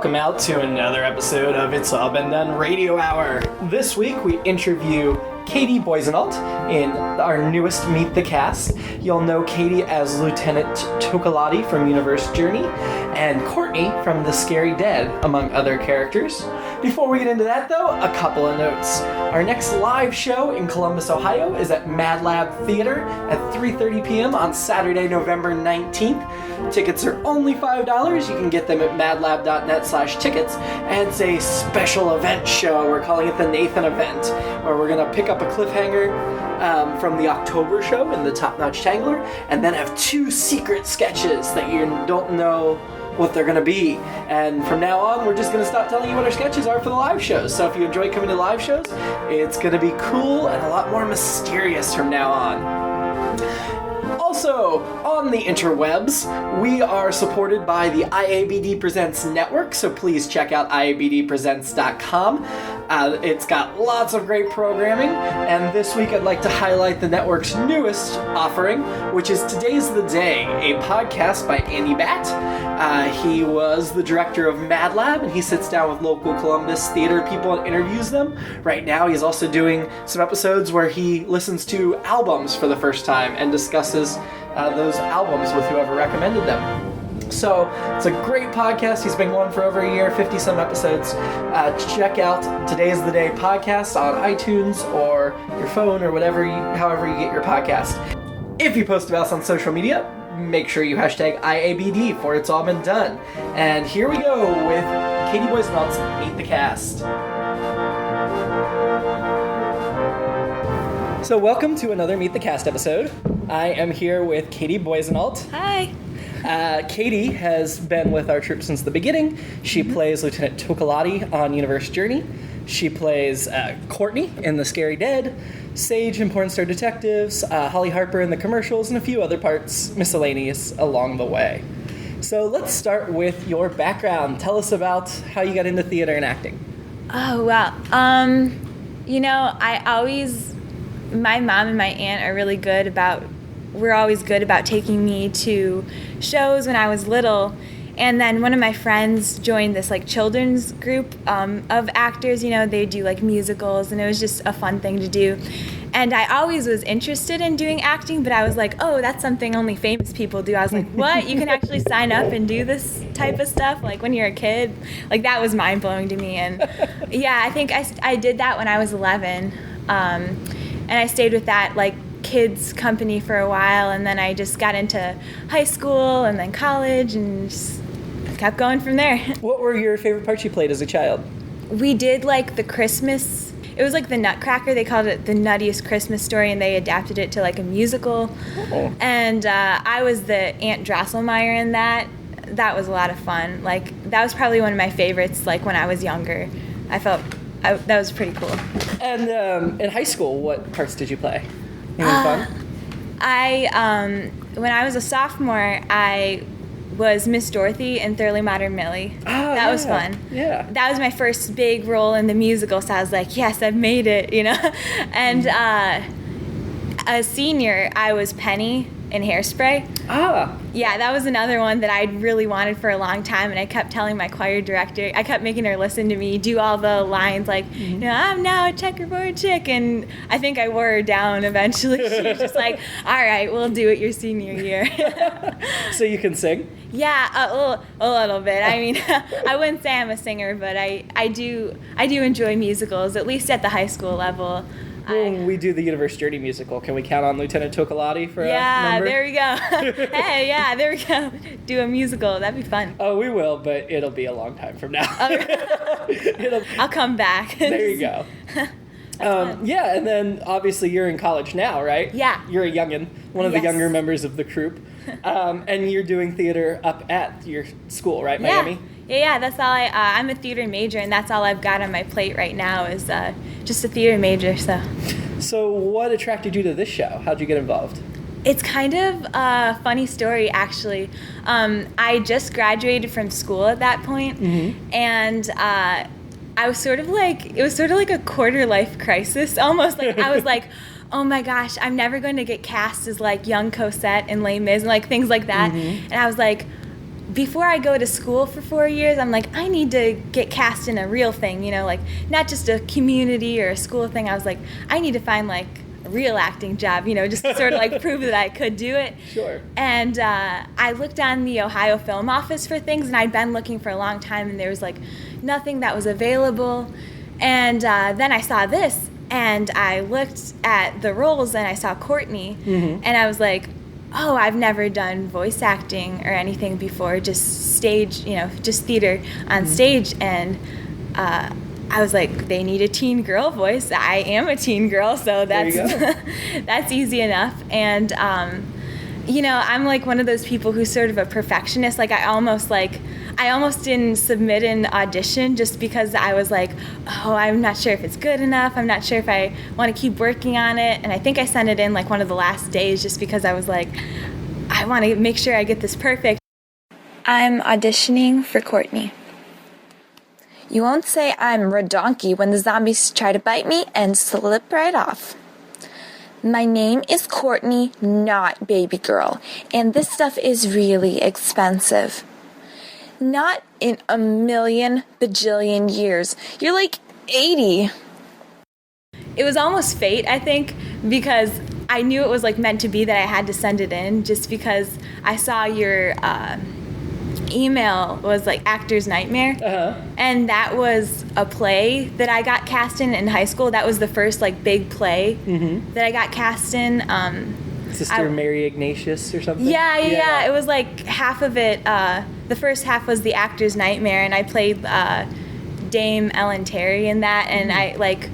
Welcome out to another episode of It's All Been Done Radio Hour. This week we interview Katie Boissoneault in our newest Meet the Cast. You'll know Katie as Lieutenant Tokaladie from Universe Journey and Courtney from The Scary Dead, among other characters. Before we get into that, though, a couple of notes. Our next live show in Columbus, Ohio is at Mad Lab Theater at 3:30 p.m. on Saturday, November 19th. Tickets are only $5. You can get them at madlab.net/tickets. And it's a special event show. We're calling it the Nathan Event, where we're going to pick up a cliffhanger from the October show in the Top Notch Tangler, and then have two secret sketches that you don't know what they're going to be. And from now on, we're just going to stop telling you what our sketches are for the live shows. So if you enjoy coming to live shows, it's going to be cool and a lot more mysterious from now on. Also, on the interwebs, we are supported by the IABD Presents network, so please check out IABDpresents.com. It's got lots of great programming, and this week I'd like to highlight the network's newest offering, which is Today's the Day, a podcast by Andy Batt. He was the director of Mad Lab, and he sits down with local Columbus theater people and interviews them. Right now he's also doing some episodes where he listens to albums for the first time and discusses those albums with whoever recommended them. So, it's a great podcast. He's been going for over a year, 50-some episodes. Check out Today's the Day podcast on iTunes or your phone or however you get your podcast. If you post about us on social media, make sure you hashtag IABD for It's All Been Done. And here we go with Katie Boissoneault's Meet the Cast. So welcome to another Meet the Cast episode. I am here with Katie Boissoneault. Hi. Katie has been with our troop since the beginning. She plays Lieutenant Tokaladie on Universe Journey. She plays Courtney in The Scary Dead, Sage in Porn Star Detectives, Holly Harper in the commercials, and a few other parts miscellaneous along the way. So let's start with your background. Tell us about how you got into theater and acting. Oh, wow. My mom and my aunt are really good about, were always good about taking me to shows when I was little. And then one of my friends joined this children's group of actors. They do musicals, and it was just a fun thing to do. And I always was interested in doing acting, but I was like, oh, that's something only famous people do. I was like, what? You can actually sign up and do this type of stuff when you're a kid? That was mind-blowing to me. And yeah, I think I did that when I was 11. And I stayed with that kids company for a while, and then I just got into high school and then college and just kept going from there. What were your favorite parts you played as a child? We did the Christmas, it was the Nutcracker, they called it the Nuttiest Christmas Story, and they adapted it to a musical. Oh. And I was the Aunt Drosselmeyer in that. That was a lot of fun. That was probably one of my favorites when I was younger. I felt that was pretty cool. And in high school, what parts did you play? Anything fun? When I was a sophomore, I was Miss Dorothy in Thoroughly Modern Millie. Oh, that was fun. Yeah. That was my first big role in the musical, so I was like, yes, I've made it, And a senior, I was Penny in Hairspray. Ah. Yeah, that was another one that I really wanted for a long time, and I kept telling my choir director, I kept making her listen to me do all the lines I'm now a checkerboard chick, and I think I wore her down eventually. She was just like, all right, we'll do it your senior year. So you can sing? Yeah, a little bit. I mean, I wouldn't say I'm a singer, but I do enjoy musicals, at least at the high school level. When we do the Universe Journey musical, can we count on Lieutenant Tokaladie for a number? Yeah, there we go. Hey, yeah, there we go. Do a musical. That'd be fun. Oh, we will, but it'll be a long time from now. I'll come back. There you go. Yeah, and then obviously you're in college now, right? Yeah. You're a youngin', one of the younger members of the group. And you're doing theater up at your school, right, Miami? Yeah, that's all I'm a theater major, and that's all I've got on my plate right now is just a theater major, so. So what attracted you to this show? How'd you get involved? It's kind of a funny story, actually. I just graduated from school at that point, and I was sort of it was sort of like a quarter life crisis, almost. I was like, oh my gosh, I'm never going to get cast as young Cosette in Les Mis and things like that. And I was like, before I go to school for 4 years, I'm like, I need to get cast in a real thing, like not just a community or a school thing. I was like, I need to find like a real acting job, just to sort of like prove that I could do it. Sure. And I looked on the Ohio Film Office for things, and I'd been looking for a long time, and there was like nothing that was available. And then I saw this, and I looked at the roles, and I saw Courtney, and I was like, oh, I've never done voice acting or anything before, just stage, just theater on stage. And I was like, they need a teen girl voice. I am a teen girl, so that's that's easy enough. And, I'm like one of those people who's sort of a perfectionist. Like I almost didn't submit an audition just because I was like, oh, I'm not sure if it's good enough. I'm not sure if I want to keep working on it. And I think I sent it in like one of the last days just because I was like, I want to make sure I get this perfect. I'm auditioning for Courtney. You won't say I'm redonky when the zombies try to bite me and slip right off. My name is Courtney, not baby girl, and this stuff is really expensive. Not in a million bajillion years. You're like 80. It was almost fate, I think, because I knew it was like meant to be that I had to send it in just because I saw your email was like Actor's Nightmare. And that was a play that I got cast in high school. That was the first like big play that I got cast in. Sister Mary Ignatius or something? Yeah. It was like half of it. The first half was The Actor's Nightmare, and I played Dame Ellen Terry in that, and I like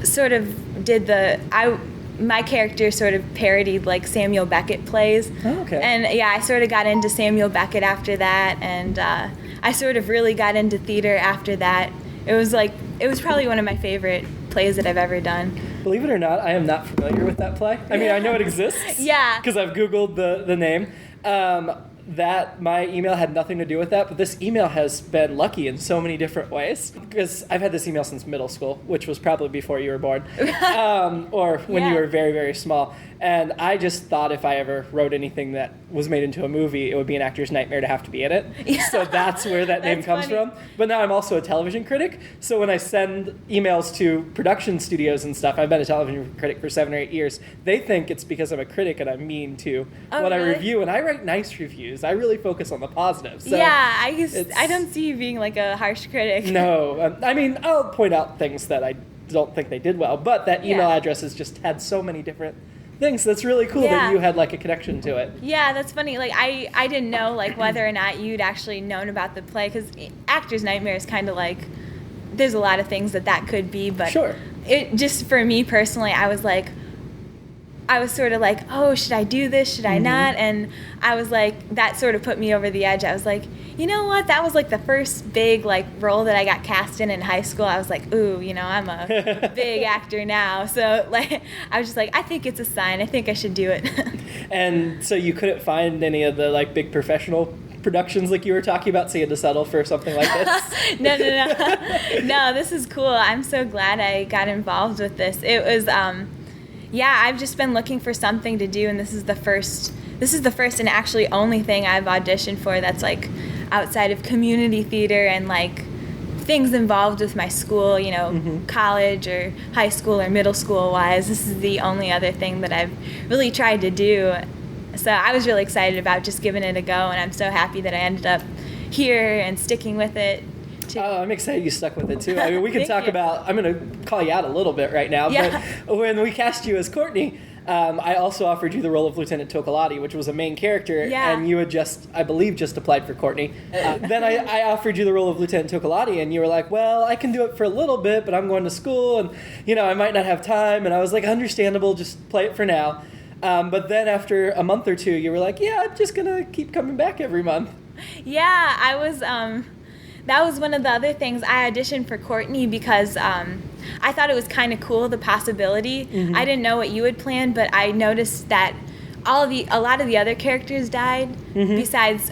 sort of did my character sort of parodied like Samuel Beckett plays. Oh, okay. And I sort of got into Samuel Beckett after that, and I sort of really got into theater after that. It was probably one of my favorite plays that I've ever done. Believe it or not, I am not familiar with that play. I mean, I know it exists. Yeah. Because I've Googled the name. That my email had nothing to do with that, but this email has been lucky in so many different ways. Because I've had this email since middle school, which was probably before you were born, or when you were very, very small. And I just thought if I ever wrote anything that was made into a movie, it would be an actor's nightmare to have to be in it. Yeah. So that's where that name comes from. But now I'm also a television critic, so when I send emails to production studios and stuff, I've been a television critic for 7 or 8 years, they think it's because I'm a critic and I'm mean to what I review, and I write nice reviews. I really focus on the positives. So I don't see you being like a harsh critic. No, I mean, I'll point out things that I don't think they did well, but that email address has just had so many different things. That's really cool that you had like a connection to it. Yeah, that's funny. Like I didn't know like whether or not you'd actually known about the play, because Actor's Nightmare is kind of like, there's a lot of things that could be, but it just, for me personally, I was sort of like, oh, should I do this? Should I not? And I was like, that sort of put me over the edge. I was like, you know what? That was like the first big like role that I got cast in high school. I was like, ooh, I'm a big actor now. So like, I was just like, I think it's a sign. I think I should do it. And so you couldn't find any of the like big professional productions like you were talking about, so you had to settle for something like this? No. No, this is cool. I'm so glad I got involved with this. It was, I've just been looking for something to do, and this is the first and actually only thing I've auditioned for that's like outside of community theater and like things involved with my school, college or high school or middle school wise. This is the only other thing that I've really tried to do. So I was really excited about just giving it a go, and I'm so happy that I ended up here and sticking with it. Oh, I'm excited you stuck with it too. I mean, we can talk about, I'm going to call you out a little bit right now, but when we cast you as Courtney, I also offered you the role of Lieutenant Tokaladie, which was a main character, and you had just applied for Courtney. Then I offered you the role of Lieutenant Tokaladie, and you were like, well, I can do it for a little bit, but I'm going to school, and, I might not have time. And I was like, understandable, just play it for now. But then after a month or two, you were like, yeah, I'm just going to keep coming back every month. Yeah, I was... That was one of the other things. I auditioned for Courtney because I thought it was kind of cool, the possibility. I didn't know what you had planned, but I noticed that a lot of the other characters died besides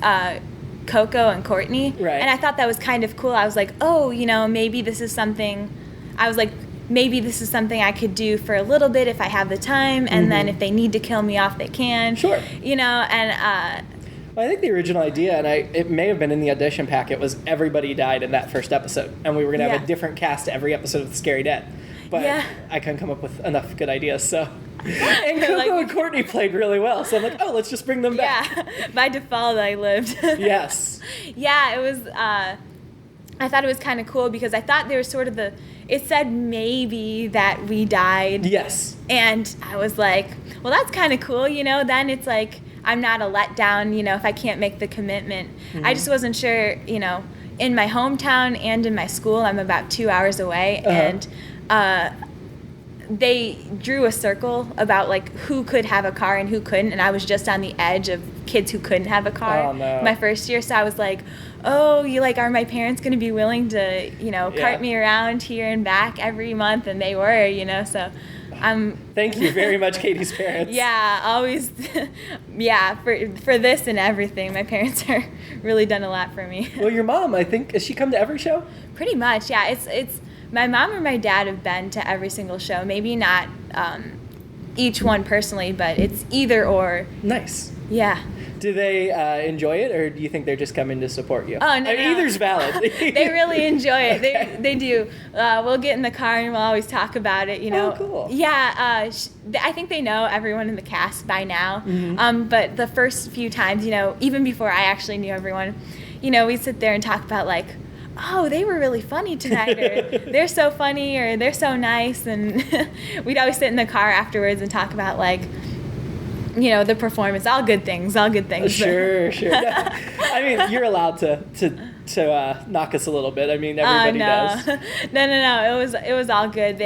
Coco and Courtney. Right. And I thought that was kind of cool. I was like, oh, maybe this is something. I was like, maybe this is something I could do for a little bit if I have the time, and then if they need to kill me off, they can. Sure. And Well, I think the original idea, and it may have been in the audition packet, was everybody died in that first episode, and we were going to have a different cast every episode of The Scary Dead. But I couldn't come up with enough good ideas, so... And Coco and Courtney played really well, so I'm like, let's just bring them back. Yeah, by default I lived. Yes. Yeah, it was, I thought it was kind of cool because I thought there was sort of it said maybe that we died. Yes. And I was like, well, that's kind of cool, then it's like, I'm not a letdown, if I can't make the commitment. Mm-hmm. I just wasn't sure, in my hometown and in my school, I'm about 2 hours away, and they drew a circle about like who could have a car and who couldn't, and I was just on the edge of kids who couldn't have a car my first year, so I was like, are my parents going to be willing to, cart me around here and back every month? And they were, so Thank you very much, Katie's parents. Yeah, always, for this and everything. My parents are really done a lot for me. Well, your mom, I think, has she come to every show? Pretty much, yeah. It's my mom or my dad have been to every single show. Maybe not each one personally, but it's either or. Nice. Yeah. Do they enjoy it, or do you think they're just coming to support you? Oh, no. Either's valid. They really enjoy it. Okay. They do. We'll get in the car and we'll always talk about it, Oh, cool. Yeah, I think they know everyone in the cast by now. Mm-hmm. But the first few times, even before I actually knew everyone, we'd sit there and talk about like, oh, they were really funny tonight, or they're so funny, or they're so nice, and we'd always sit in the car afterwards and talk about like, the performance, all good things. Sure. I mean, you're allowed to knock us a little bit. I mean, everybody does. No. It was all good.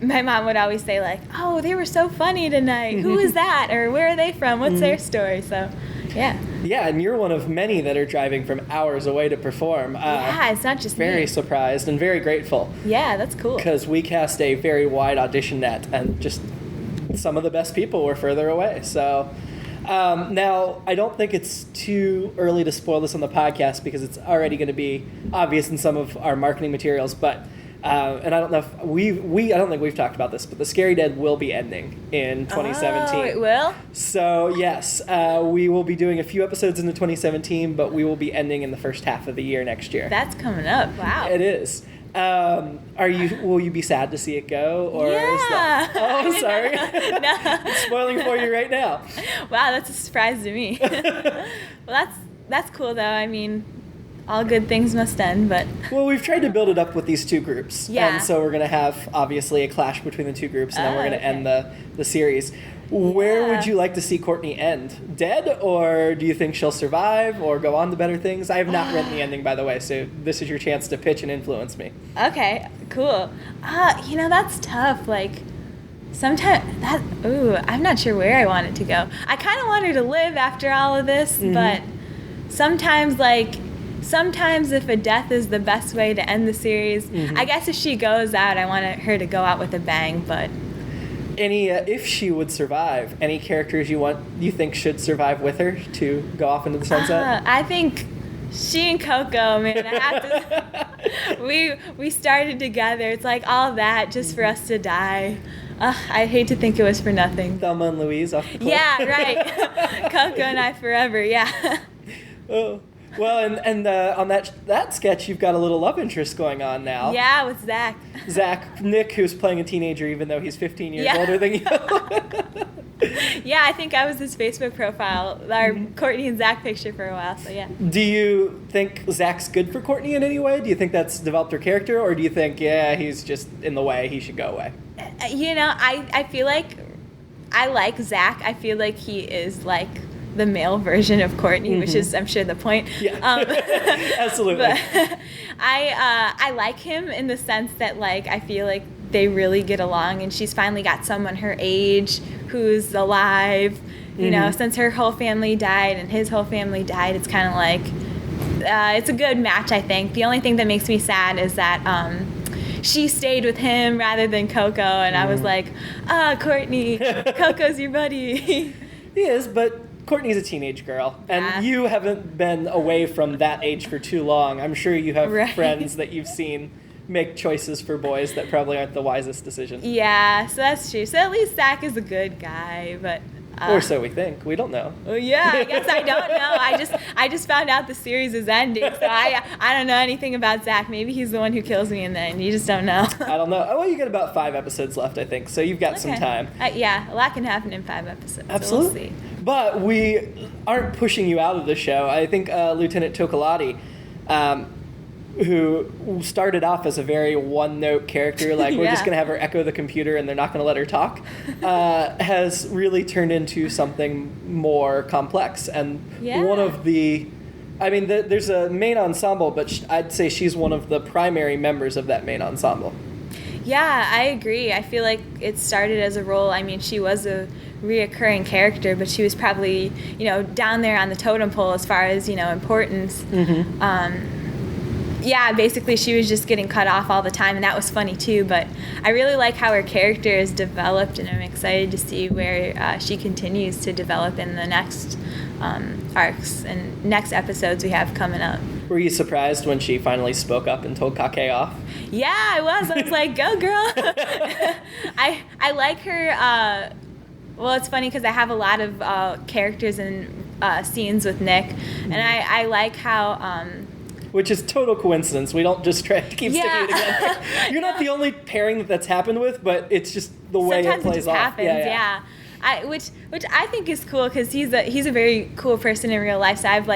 My mom would always say like, oh, they were so funny tonight. Who is that? Or where are they from? What's their story? So, yeah. Yeah, and you're one of many that are driving from hours away to perform. It's not just very me. surprised and very grateful. Yeah, that's cool. Because we cast a very wide audition net, and just some of the best people were further away. So now, I don't think it's too early to spoil this on the podcast because it's already going to be obvious in some of our marketing materials. But and I don't know if I don't think we've talked about this, but The Scary Dead will be ending in 2017. Oh, it will? So yes, we will be doing a few episodes into 2017, but we will be ending in the first half of the year next year. That's coming up. Wow. It is. Will you be sad to see it go, or yeah. I'm sorry. No. I'm spoiling for you right now. Wow, that's a surprise to me. Well, that's cool though. I mean, all good things must end, but... Well, we've tried to build it up with these two groups. Yeah. And so we're going to have, obviously, a clash between the two groups, and then we're going to end the series. Where would you like to see Courtney end? Dead, or do you think she'll survive or go on to better things? I have not written the ending, by the way, so this is your chance to pitch and influence me. Okay, cool. That's tough. Like, sometimes I'm not sure where I want it to go. I kind of want her to live after all of this, but sometimes if a death is the best way to end the series, I guess if she goes out, I want her to go out with a bang, but... If she would survive, any characters you think should survive with her to go off into the sunset? I think she and Coco, man, I have to... we started together. It's like all that just for us to die. I hate to think it was for nothing. Thelma and Louise off the cliff. Yeah, right. Coco and I forever, yeah. Oh. Well, and on that sketch, you've got a little love interest going on now. Yeah, with Zach. Nick, who's playing a teenager, even though he's 15 years older than you. Yeah, I think I was his Facebook profile, our Courtney and Zach picture for a while, so yeah. Do you think Zach's good for Courtney in any way? Do you think that's developed her character, or do you think, he's just in the way, he should go away? I feel like I like Zach. I feel like he is like the male version of Courtney, which is, I'm sure, the point. Yeah, absolutely. But I like him in the sense that, like, I feel like they really get along, and she's finally got someone her age who's alive. You know, since her whole family died and his whole family died, it's kind of like, it's a good match, I think. The only thing that makes me sad is that she stayed with him rather than Coco, and I was like, Courtney, Coco's your buddy. He is, but Courtney's a teenage girl, and you haven't been away from that age for too long. I'm sure you have friends that you've seen make choices for boys that probably aren't the wisest decision. Yeah, so that's true. So at least Zach is a good guy, but Or so we think. We don't know. Well, yeah, I guess I don't know. I just found out the series is ending, so I don't know anything about Zach. Maybe he's the one who kills me in the end. You just don't know. I don't know. Oh, well, you got about 5 episodes left, I think, so you've got some time. Yeah, a lot can happen in 5 episodes. Absolutely. So we'll see. But we aren't pushing you out of the show. I think Lieutenant Tokaladie, who started off as a very one-note character, like we're just going to have her echo the computer and they're not going to let her talk, has really turned into something more complex. And one of the, I mean, there's a main ensemble, but I'd say she's one of the primary members of that main ensemble. Yeah, I agree. I feel like it started as a role. I mean, she was a reoccurring character, but she was probably, down there on the totem pole as far as, importance. Mm-hmm. Basically she was just getting cut off all the time, and that was funny too, but I really like how her character is developed, and I'm excited to see where she continues to develop in the next arcs and next episodes we have coming up. Were you surprised when she finally spoke up and told Kake off? Yeah, I was. I was like, go girl. I like her. Well, it's funny because I have a lot of characters and scenes with Nick, and I like how... which is total coincidence. We don't just try to keep sticking it together. You're not the only pairing that's happened with, but it's just the way sometimes it plays off. Happens, yeah. Which I think is cool because he's a very cool person in real life. So I've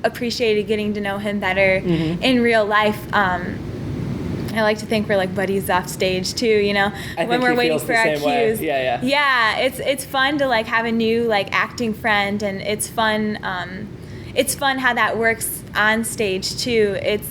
appreciated getting to know him better in real life. I like to think we're buddies off stage too, when we're waiting for our cues. Yeah. Yeah, it's fun to have a new acting friend, and it's fun. It's fun how that works on stage too. It's,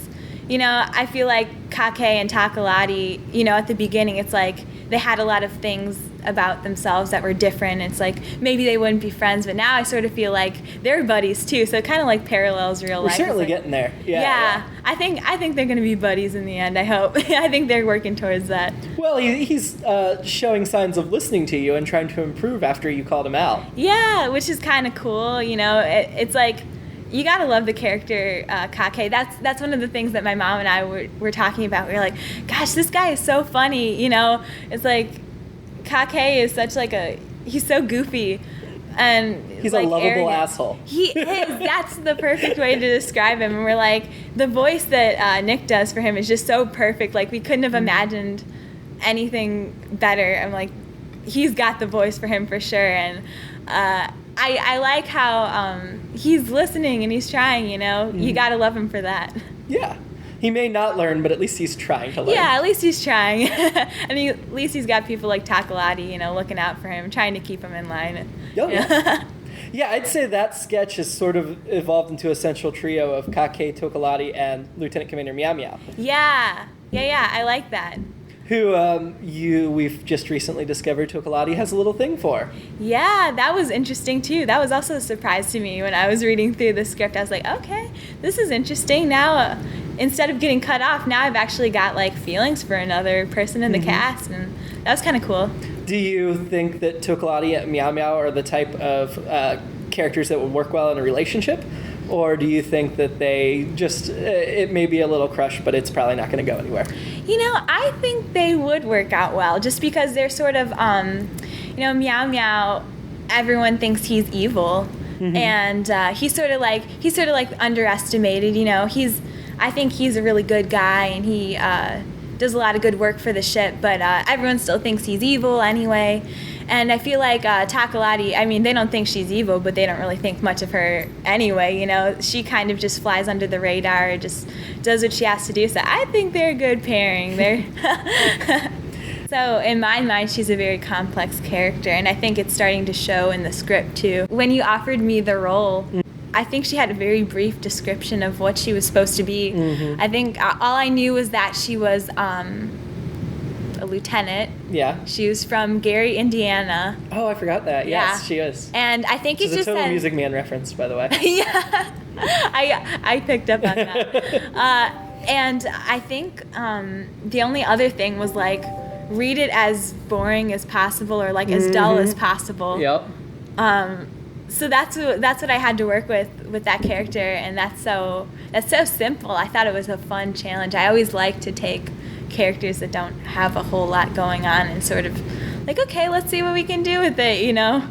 I feel like Kake and Tokaladie, at the beginning, it's they had a lot of things about themselves that were different. It's maybe they wouldn't be friends, but now I sort of feel like they're buddies too. So it kind of parallels real life. We're certainly getting there. Yeah. I think they're going to be buddies in the end. I hope. I think they're working towards that. Well, he's showing signs of listening to you and trying to improve after you called him out. Yeah, which is kind of cool. It's you gotta love the character Kake. That's one of the things that my mom and I were talking about. We were like, gosh, this guy is so funny. It's Kake is such he's so goofy, and he's a lovable arrogant. Asshole. He is. That's the perfect way to describe him. And we're the voice that Nick does for him is just so perfect. We couldn't have imagined anything better. I'm he's got the voice for him for sure. And I like how he's listening and he's trying, You gotta love him for that. Yeah. He may not learn, but at least he's trying to learn. Yeah, at least he's trying. And at least he's got people like Tokaladie, looking out for him, trying to keep him in line. Yeah, I'd say that sketch has sort of evolved into a central trio of Kake, Tokaladie, and Lieutenant Commander Meow Meow. Yeah, I like that. Who we've just recently discovered Tokaladie has a little thing for. Yeah, that was interesting too. That was also a surprise to me when I was reading through the script. I was like, okay, this is interesting. Now, instead of getting cut off, now I've actually got feelings for another person in the cast, and that was kind of cool. Do you think that Tokaladie and Meow Meow are the type of characters that would work well in a relationship? Or do you think that they just, it may be a little crush, but it's probably not going to go anywhere? I think they would work out well, just because they're sort of, Meow Meow, everyone thinks he's evil. And he's sort of underestimated, I think he's a really good guy, and he does a lot of good work for the ship, but everyone still thinks he's evil anyway. And I feel like Tokaladie, they don't think she's evil, but they don't really think much of her anyway, She kind of just flies under the radar, just does what she has to do. So I think they're a good pairing. So in my mind, she's a very complex character, and I think it's starting to show in the script too. When you offered me the role, I think she had a very brief description of what she was supposed to be. I think all I knew was that she was a lieutenant. Yeah. She was from Gary, Indiana. Oh, I forgot that. Yes, she is. And I think it's just a total Music Man reference, by the way. Yeah. I picked up on that. And I think the only other thing was read it as boring as possible, or as dull as possible. Yep. So that's what I had to work with that character, and that's so simple. I thought it was a fun challenge. I always like to take characters that don't have a whole lot going on and sort of like, okay, let's see what we can do with it, you know?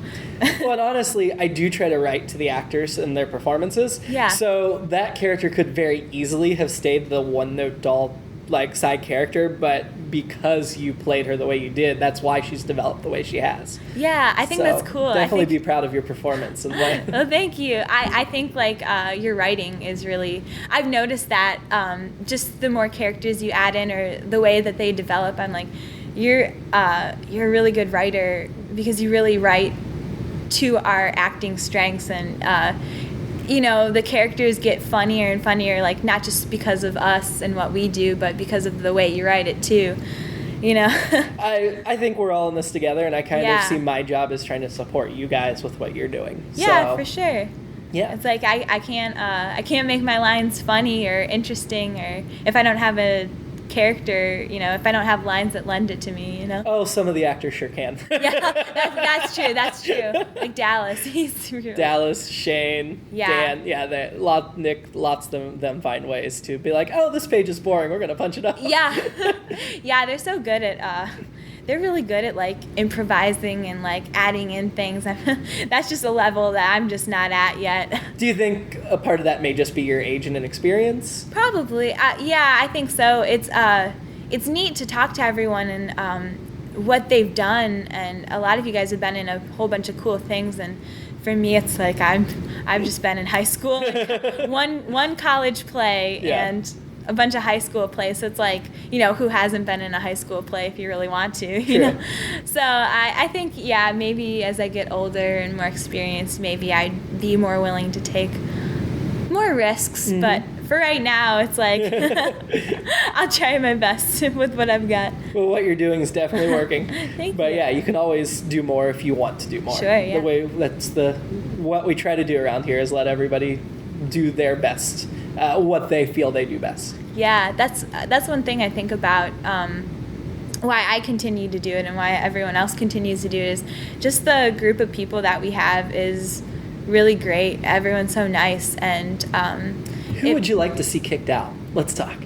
Well, and honestly, I do try to write to the actors and their performances. Yeah. So that character could very easily have stayed the one-note doll, like, side character, but because you played her the way you did, that's why she's developed the way she has. Yeah, I think that's cool. Definitely be proud of your performance. And well, thank you. I think, like, your writing is really... I've noticed that just the more characters you add in or the way that they develop, I'm like, you're a really good writer because you really write to our acting strengths, and you know, the characters get funnier and funnier, like, not just because of us and what we do, but because of the way you write it too, you know. I think we're all in this together, and I kind of see my job as trying to support you guys with what you're doing. Yeah, so, for sure. Yeah, it's like I can't make my lines funny or interesting, or if I don't have a character, you know, if I don't have lines that lend it to me, you know. Oh, some of the actors sure can. Yeah, that's true. Like Dallas, he's really... Dallas, Shane, Dan, Nick, lots of them find ways to be like, oh, this page is boring, we're gonna punch it up. Yeah, yeah, they're so good at. They're really good at, like, improvising and, like, adding in things. That's just a level that I'm just not at yet. Do you think a part of that may just be your age and inexperience? Probably. Yeah, I think so. It's neat to talk to everyone and what they've done, and a lot of you guys have been in a whole bunch of cool things, and for me it's like I've just been in high school, like one college play and a bunch of high school plays, so it's like, you know, who hasn't been in a high school play if you really want to, you know? So I think, yeah, maybe as I get older and more experienced, maybe I'd be more willing to take more risks, but for right now, it's like, I'll try my best with what I've got. Well, what you're doing is definitely working. Thank you. But yeah, you can always do more if you want to do more. Sure, yeah. What we try to do around here is let everybody do their best. What they feel they do best. Yeah, that's one thing I think about why I continue to do it and why everyone else continues to do it, is just the group of people that we have is really great. Everyone's so nice, and who would you like to see kicked out? Let's talk.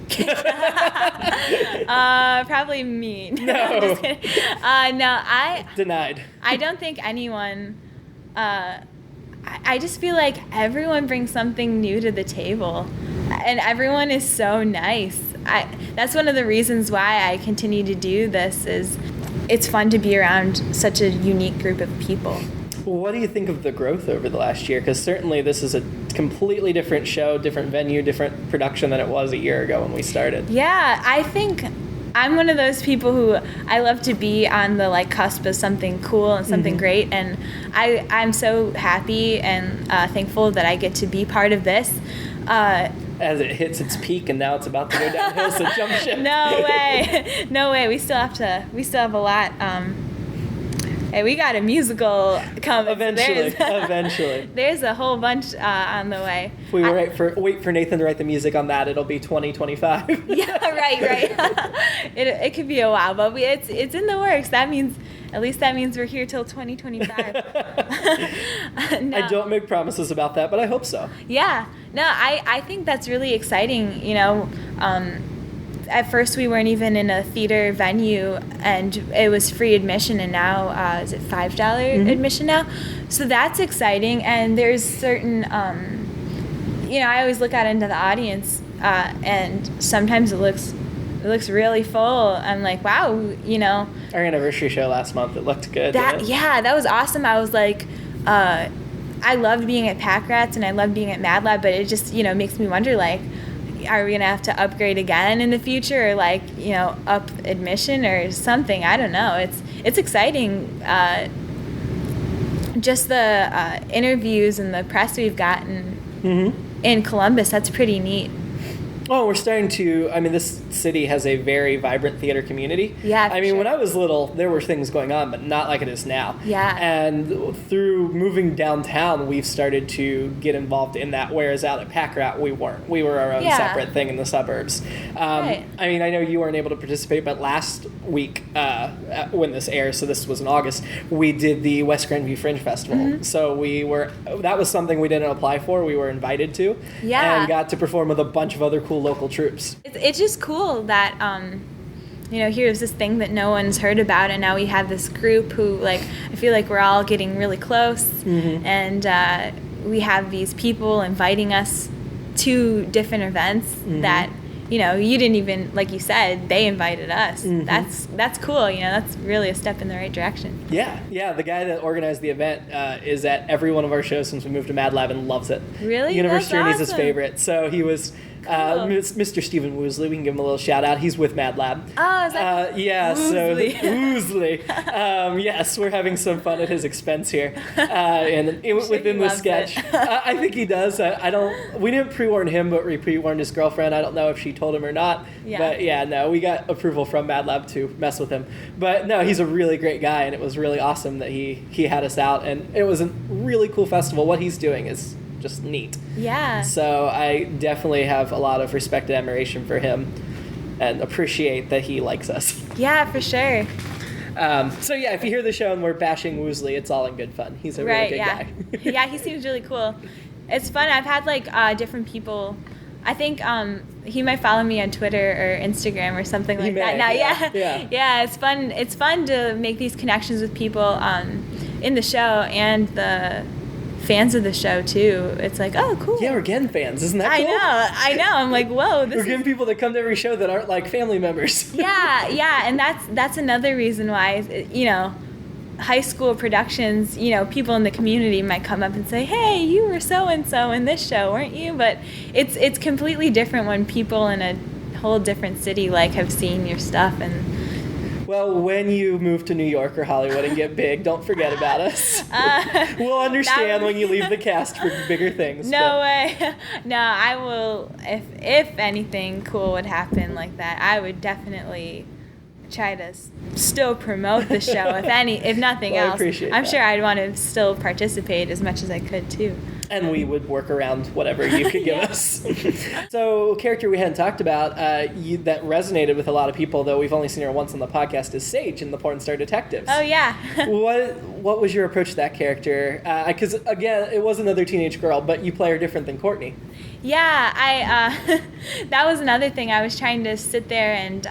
Probably me. No. I'm just kidding. No, Denied. I don't think anyone. I just feel like everyone brings something new to the table, and everyone is so nice. That's one of the reasons why I continue to do this, is it's fun to be around such a unique group of people. What do you think of the growth over the last year? Because certainly this is a completely different show, different venue, different production than it was a year ago when we started. Yeah, I think I'm one of those people who I love to be on the, like, cusp of something cool and something great, and I'm so happy and thankful that I get to be part of this. As it hits its peak and now it's about to go downhill, so jump ship. No way. We still have a lot. Hey, we got a musical coming. Eventually. There's a whole bunch on the way. If we wait for Nathan to write the music on that, it'll be 2025. Yeah, right. It could be a while, but it's in the works. That means we're here till 2025. No. I don't make promises about that, but I hope so. Yeah. No, I think that's really exciting, you know. At first we weren't even in a theater venue, and it was free admission, and now is it $5 admission now? So that's exciting, and there's certain, you know, I always look out into the audience, and sometimes it looks really full. I'm like, wow, you know. Our anniversary show last month, it looked good. That was awesome. I was like, I loved being at Pack Rats and I loved being at Mad Lab, but it just, you know, makes me wonder, like, are we gonna have to upgrade again in the future, or, like, you know, up admission or something? I don't know. It's exciting. Just the interviews and the press we've gotten in Columbus, that's pretty neat. Oh, we're starting to, I mean, this city has a very vibrant theater community. Yeah, I mean, when I was little, there were things going on, but not like it is now. Yeah. And through moving downtown, we've started to get involved in that, whereas out at Pack Rat, we weren't. We were our own separate thing in the suburbs. Right. I mean, I know you weren't able to participate, but last week, when this airs, so this was in August, we did the West Grandview Fringe Festival. So that was something we didn't apply for, we were invited to. Yeah. And got to perform with a bunch of other cool local troops. It's just cool that here's this thing that no one's heard about, and now we have this group who, like, I feel like we're all getting really close, and we have these people inviting us to different events that, you didn't even, like you said, they invited us. That's cool, that's really a step in the right direction. Yeah, the guy that organized the event is at every one of our shows since we moved to Mad Lab and loves it. Really? Universe That's Journey's his awesome. favorite. So he was Mr. Stephen Woosley. We can give him a little shout out. He's with Mad Lab. Oh, is that Woosley. Woosley. So Woosley. Yes, we're having some fun at his expense here. And within the sketch, I think he does. We didn't pre-warn him, but we pre-warned his girlfriend. I don't know if she told him or not. Yeah. But yeah, no, we got approval from Mad Lab to mess with him. But no, he's a really great guy, and it was really awesome that he had us out, and it was a really cool festival. What he's doing is just neat. Yeah. So I definitely have a lot of respect and admiration for him and appreciate that he likes us. Yeah, for sure. So yeah, if you hear the show and we're bashing Woosley, it's all in good fun. He's a really good guy. Yeah, he seems really cool. It's fun. I've had different people. I think he might follow me on Twitter or Instagram or something like that now. Yeah, it's fun. It's fun to make these connections with people in the show and the fans of the show too. It's like, oh, cool. Yeah, we're getting fans. Isn't that cool? I know. I'm like, whoa. We're getting people that come to every show that aren't like family members. Yeah, and that's another reason why, high school productions, people in the community might come up and say, hey, you were so-and-so in this show, weren't you? But it's completely different when people in a whole different city, have seen your stuff. And well, when you move to New York or Hollywood and get big, don't forget about us. We'll understand when you leave the cast for bigger things. No way. No, I will. If anything cool would happen like that, I would definitely try to still promote the show. If nothing Well, I else, appreciate I'm that. I would want to still participate as much as I could too. And we would work around whatever you could give us. So, a character we hadn't talked about that resonated with a lot of people, though we've only seen her once on the podcast, is Sage in the Porn Star Detectives. Oh yeah. What was your approach to that character? Because again, it was another teenage girl, but you play her different than Courtney. Yeah, I that was another thing. I was trying to sit there and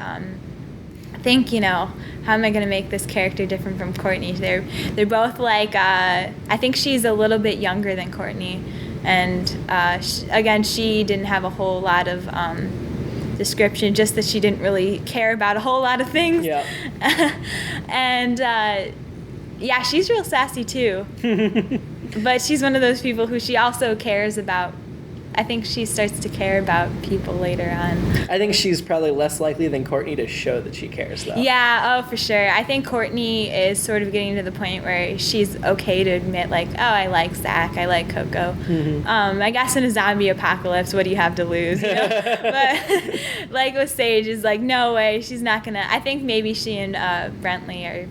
think, how am I going to make this character different from Courtney? They're both I think she's a little bit younger than Courtney, and she didn't have a whole lot of description, just that she didn't really care about a whole lot of things. Yeah. And she's real sassy too. But she's one of those people who she also cares about. I think she starts to care about people later on. I think she's probably less likely than Courtney to show that she cares, though. Yeah, oh, for sure. I think Courtney is sort of getting to the point where she's okay to admit, I like Zach, I like Coco. I guess in a zombie apocalypse, what do you have to lose? But with Sage, is no way, she's not gonna. I think maybe she and Brentley are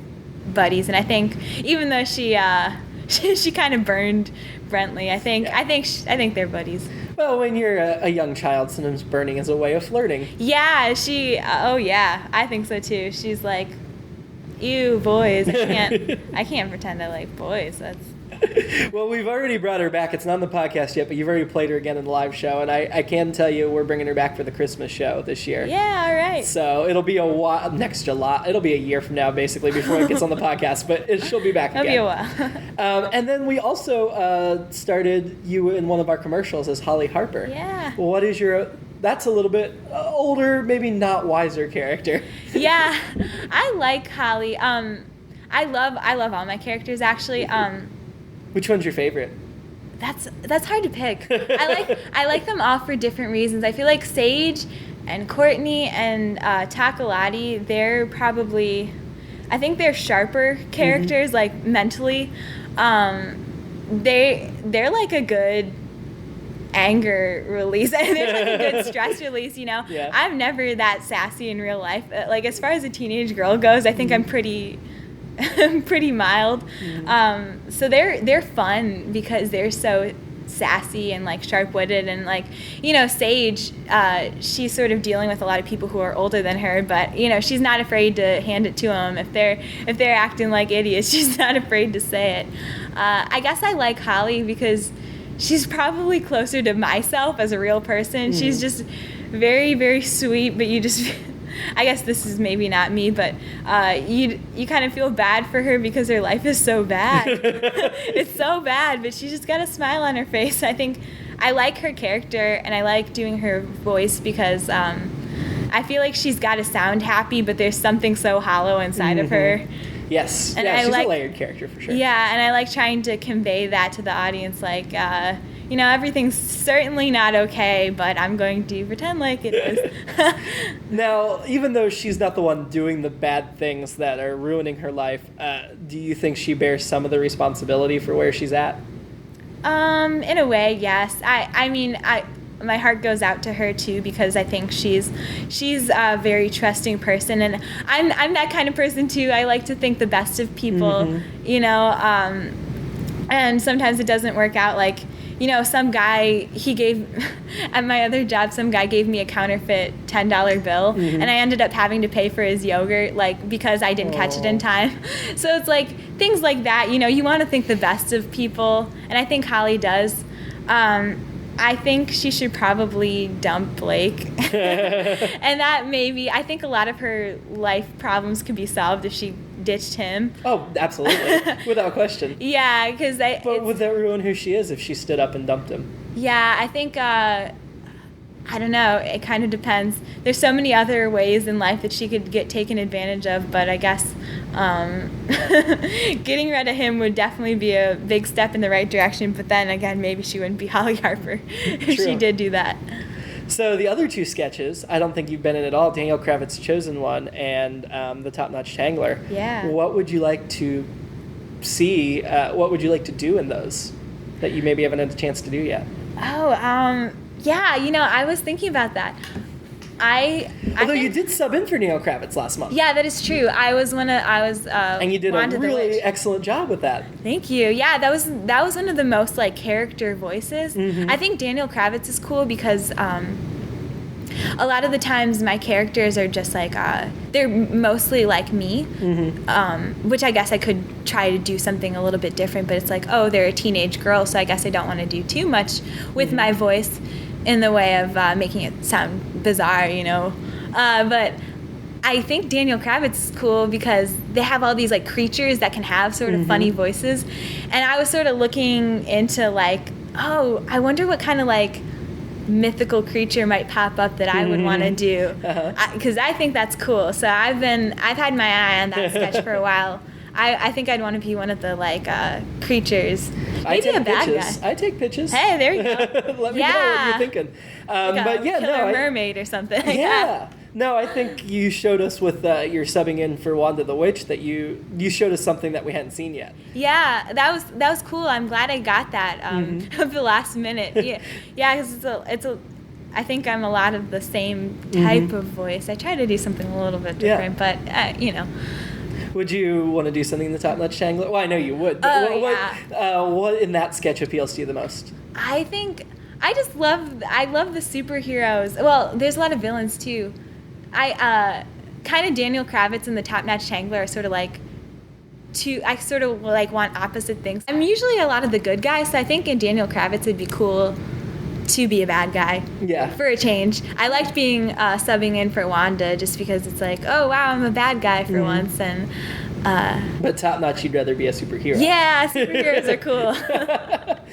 buddies, and I think even though she kind of burned Brentley, I think they're buddies. Well, when you're a young child, sometimes burning is a way of flirting. Yeah, I think so too. She's like, ew, boys. I can't pretend I like boys. That's. Well, we've already brought her back. It's not on the podcast yet, but you've already played her again in the live show, and I can tell you we're bringing her back for the Christmas show this year. Yeah, all right. So it'll be a while, next July. It'll be a year from now, basically, before it gets on the podcast, but she'll be back again. It'll be a while. And then we also started you in one of our commercials as Holly Harper. Yeah. What is that's a little bit older, maybe not wiser character. Yeah, I like Holly. I love all my characters, actually. Which one's your favorite? That's hard to pick. I like them all for different reasons. I feel like Sage and Courtney and Tokaladie, they're probably, I think they're sharper characters, mentally. They're like a good anger release. They're like a good stress release, Yeah. I'm never that sassy in real life. As far as a teenage girl goes, I think I'm pretty mild. So they're fun because they're so sassy and sharp-witted, and Sage, she's sort of dealing with a lot of people who are older than her, but she's not afraid to hand it to them if they're acting like idiots. She's not afraid to say it. I guess I like Holly because she's probably closer to myself as a real person. She's just very, very sweet, but you just I guess this is maybe not me, but you kind of feel bad for her because her life is so bad. It's so bad, but she's just got a smile on her face. I think I like her character, and I like doing her voice because I feel like she's got to sound happy, but there's something so hollow inside of her. Yes. And yeah, she's a layered character for sure. Yeah, and I like trying to convey that to the audience, like, everything's certainly not okay, but I'm going to pretend like it is. Now, even though she's not the one doing the bad things that are ruining her life, do you think she bears some of the responsibility for where she's at? In a way, yes. I mean, my heart goes out to her too, because I think she's a very trusting person, and I'm that kind of person too. I like to think the best of people, and sometimes it doesn't work out. Like, some guy, at my other job, some guy gave me a counterfeit $10 bill, and I ended up having to pay for his yogurt, like, because I didn't catch it in time. So it's like things like that, you want to think the best of people, and I think Holly does. I think she should probably dump Blake. And that I think a lot of her life problems could be solved if she ditched him. Oh, absolutely. Without question. Yeah, because But would that ruin who she is if she stood up and dumped him? Yeah, I think, I don't know. It kind of depends. There's so many other ways in life that she could get taken advantage of, but I guess getting rid of him would definitely be a big step in the right direction. But then again, maybe she wouldn't be Holly Harper if she did do that. So the other two sketches, I don't think you've been in at all. Daniel Kravitz's Chosen One and The Top-Notch Tangler. Yeah. What would you like to see? What would you like to do in those that you maybe haven't had a chance to do yet? Oh, yeah. I was thinking about that. Although you did sub in for Daniel Kravitz last month. Yeah, that is true. And you did a really excellent job with that. Thank you. Yeah, that was one of the most like character voices. I think Daniel Kravitz is cool because a lot of the times my characters are just like they're mostly like me, which I guess I could try to do something a little bit different, but it's like, oh, they're a teenage girl, so I guess I don't want to do too much with my voice in the way of making it sound bizarre, but I think Daniel Kravitz is cool because they have all these like creatures that can have sort of funny voices, and I was sort of looking into like, oh, I wonder what kind of like mythical creature might pop up that I would want to do, because I think that's cool. So I've had my eye on that sketch for a while. I think I'd want to be one of the like creatures. Maybe a bad guy. I take pitches. Hey, there you go. Let me know what you're thinking. Like killer mermaid or something. Yeah. No, I think you showed us with your subbing in for Wanda the Witch that you showed us something that we hadn't seen yet. Yeah, that was cool. I'm glad I got that at the last minute. Yeah, because I think I'm a lot of the same type of voice. I try to do something a little bit different, but Would you want to do something in the Top-Notch Tangler? Well, I know you would. But what in that sketch appeals to you the most? I think I love the superheroes. Well, there's a lot of villains too. I kind of Daniel Kravitz and the Top-Notch Tangler are sort of like I sort of like want opposite things. I'm usually a lot of the good guys, so I think in Daniel Kravitz it'd be cool to be a bad guy. Yeah. For a change. I liked being subbing in for Wanda just because it's like, oh wow, I'm a bad guy for once, and but Top-Notch, you'd rather be a superhero. Yeah, superheroes are cool.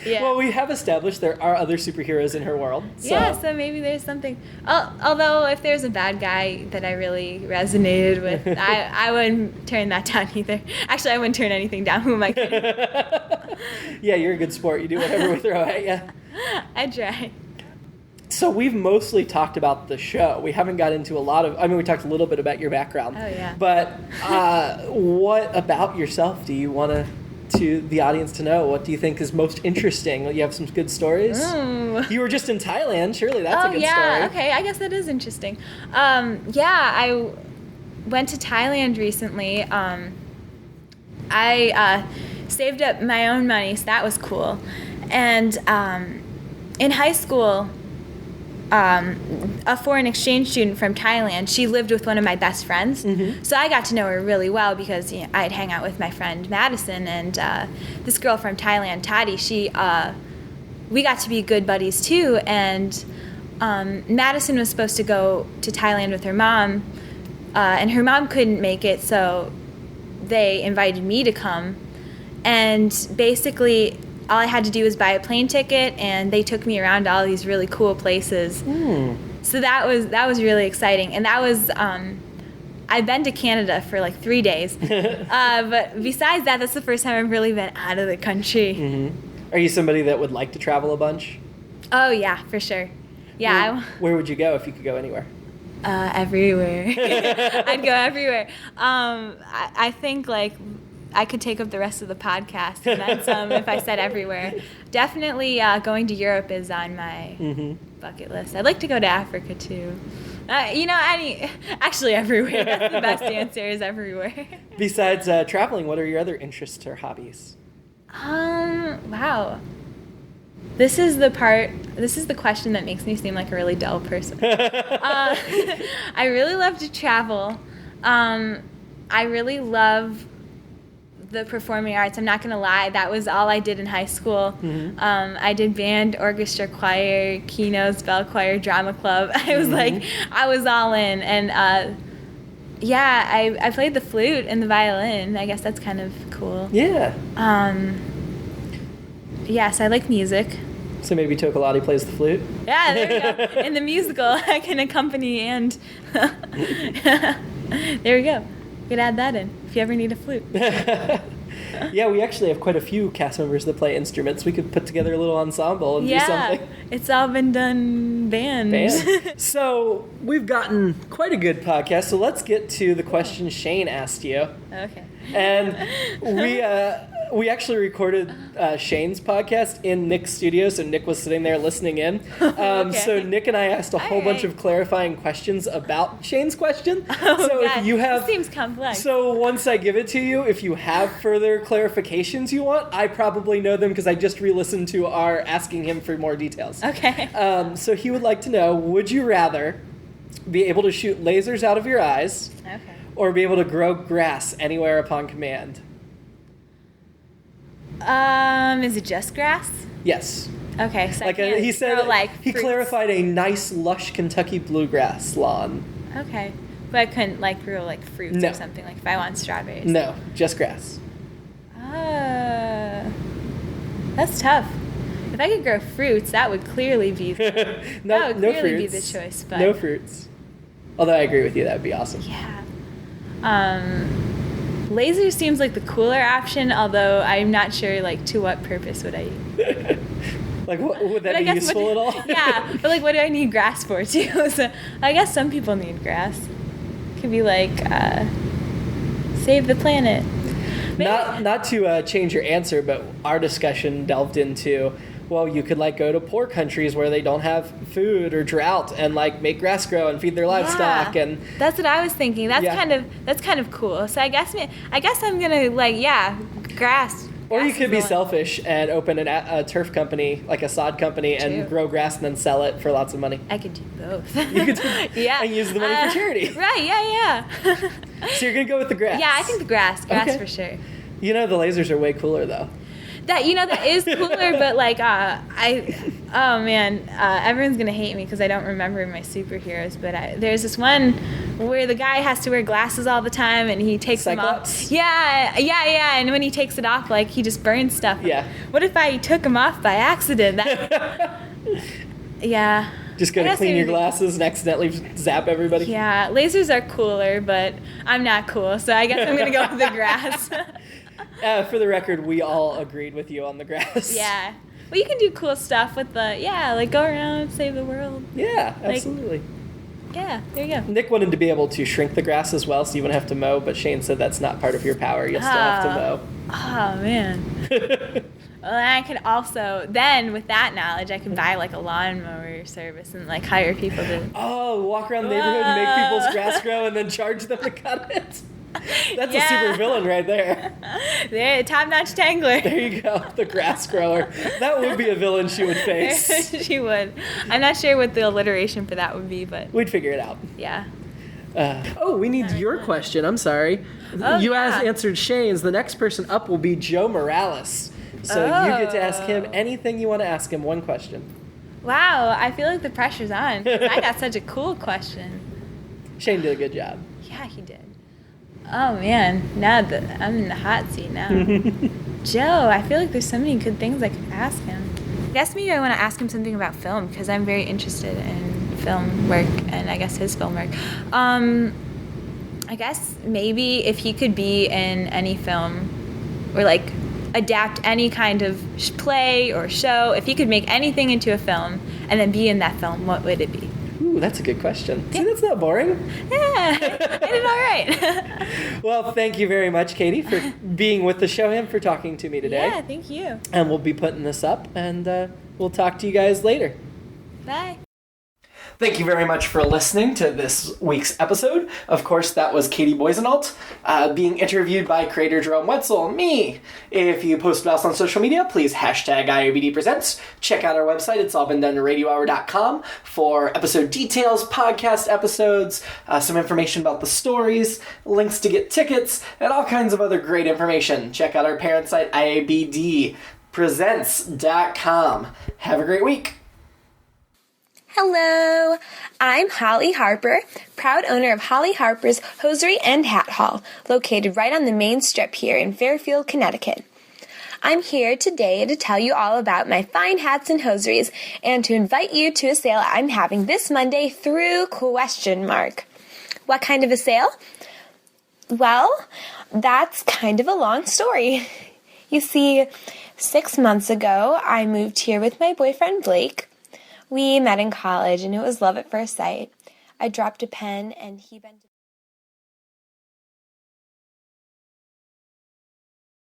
Yeah. Well, we have established there are other superheroes in her world. So. Yeah, so maybe there's something. Although if there's a bad guy that I really resonated with, I wouldn't turn that down either. Actually, I wouldn't turn anything down. Who am I kidding? Yeah, you're a good sport. You do whatever we throw at you. I try. So we've mostly talked about the show. We haven't got into we talked a little bit about your background. Oh, yeah. But what about yourself do you want to the audience to know? What do you think is most interesting? You have some good stories? Ooh. You were just in Thailand. Surely that's a good story. Okay. I guess that is interesting. I went to Thailand recently. I saved up my own money, so that was cool. And in high school, a foreign exchange student from Thailand, she lived with one of my best friends. So I got to know her really well because I'd hang out with my friend Madison, and this girl from Thailand, Tati, we got to be good buddies too. And Madison was supposed to go to Thailand with her mom and her mom couldn't make it, so they invited me to come. And basically, all I had to do was buy a plane ticket, and they took me around to all these really cool places. So that was really exciting. And that was, I've been to Canada for like 3 days. But besides that, that's the first time I've really been out of the country. Are you somebody that would like to travel a bunch? Oh, yeah, for sure. Yeah. Where would you go if you could go anywhere? Everywhere. I'd go everywhere. I think, like, I could take up the rest of the podcast and then some if I said everywhere. Definitely going to Europe is on my bucket list. I'd like to go to Africa, too. Actually everywhere. That's the best answer, is everywhere. Besides traveling, what are your other interests or hobbies? Wow. This is the question that makes me seem like a really dull person. I really love to travel. I really love the performing arts. I'm not going to lie, that was all I did in high school. I did band, orchestra, choir, keynotes, bell choir, drama club. I was all in. And I played the flute and the violin. I guess that's kind of cool. Yeah. Yes, I like music. So maybe Tokaladie plays the flute? Yeah, there we go. In the musical, I can accompany and... There we go. We could add that in if you ever need a flute. Yeah, we actually have quite a few cast members that play instruments. We could put together a little ensemble and do something. Yeah, it's all been done band. So we've gotten quite a good podcast, so let's get to the question Shane asked you. Okay. And we actually recorded Shane's podcast in Nick's studio, so Nick was sitting there listening in. So Nick and I asked a whole bunch of clarifying questions about Shane's question. If you have, this seems complex. So once I give it to you, if you have further clarifications you want, I probably know them because I just re-listened to our asking him for more details. Okay. So he would like to know, would you rather be able to shoot lasers out of your eyes or be able to grow grass anywhere upon command? Is it just grass? Yes. Okay, so he said he fruits. clarified a nice, lush Kentucky bluegrass lawn. Okay, but I couldn't grow fruits or something if I want strawberries. No, just grass. That's tough. If I could grow fruits, that would clearly be no fruits. Be the choice. But no fruits. Although I agree with you, that would be awesome. Yeah. Laser seems like the cooler option, although I'm not sure to what purpose would I use. Would that be useful at all? Yeah, but what do I need grass for too? So I guess some people need grass. It could be save the planet. Maybe. Not to change your answer, but our discussion delved into, well, you could go to poor countries where they don't have food or drought and make grass grow and feed their livestock, and that's what I was thinking. That's kind of cool. So I guess I'm gonna grass. Or you could be selfish and open a turf company, a sod company, and grow grass and then sell it for lots of money. I could do both. You could and use the money for charity. Right, yeah. So you're going to go with the grass? Yeah, I think the grass. Grass for sure. The lasers are way cooler, though. That is cooler, but everyone's gonna hate me because I don't remember my superheroes. But there's this one where the guy has to wear glasses all the time, and he takes Cyclops? them off. Yeah. And when he takes it off, he just burns stuff. Yeah. What if I took them off by accident? Yeah. Just go to clean your glasses and accidentally zap everybody. Yeah, lasers are cooler, but I'm not cool, so I guess I'm gonna go with the grass. For the record, we all agreed with you on the grass. Yeah. Well, you can do cool stuff with go around and save the world. Yeah, absolutely. Yeah, there you go. Nick wanted to be able to shrink the grass as well, so you wouldn't have to mow, but Shane said that's not part of your power. You'll still have to mow. Oh, man. Well, and I could also, then with that knowledge, I could buy a lawnmower service and hire people to... Oh, walk around the neighborhood and make people's grass grow and then charge them to cut it. That's a super villain right there. There, top-notch tangler. There you go, the grass grower. That would be a villain she would face. She would. I'm not sure what the alliteration for that would be, but... We'd figure it out. Yeah. We need your question. I'm sorry. You answered Shane's. The next person up will be Joe Morales. So you get to ask him anything you want to ask him. One question. Wow, I feel like the pressure's on. I got such a cool question. Shane did a good job. Yeah, Yeah, he did. Oh, man. Now that I'm in the hot seat now. Joe, I feel like there's so many good things I could ask him. I guess maybe I want to ask him something about film, because I'm very interested in film work, and I guess his film work. I guess maybe if he could be in any film, or like adapt any kind of play or show, if he could make anything into a film and then be in that film, what would it be? Ooh, that's a good question. See, that's not boring. Yeah, I did all right. Well, thank you very much, Katie, for being with the show and for talking to me today. Yeah, thank you. And we'll be putting this up, and we'll talk to you guys later. Bye. Thank you very much for listening to this week's episode. Of course, that was Katie Boissoneault being interviewed by creator Jerome Wetzel, me. If you post about us on social media, please hashtag IABD Presents. Check out our website, it's allbeendoneradiohour.com, for episode details, podcast episodes, some information about the stories, links to get tickets, and all kinds of other great information. Check out our parent site, IABDpresents.com. Have a great week. Hello, I'm Holly Harper, proud owner of Holly Harper's Hosiery and Hat Hall, located right on the main strip here in Fairfield, Connecticut. I'm here today to tell you all about my fine hats and hosieries and to invite you to a sale I'm having this Monday through ? What kind of a sale? Well, that's kind of a long story. You see, 6 months ago, I moved here with my boyfriend Blake. We met in college, and it was love at first sight. I dropped a pen, and he bent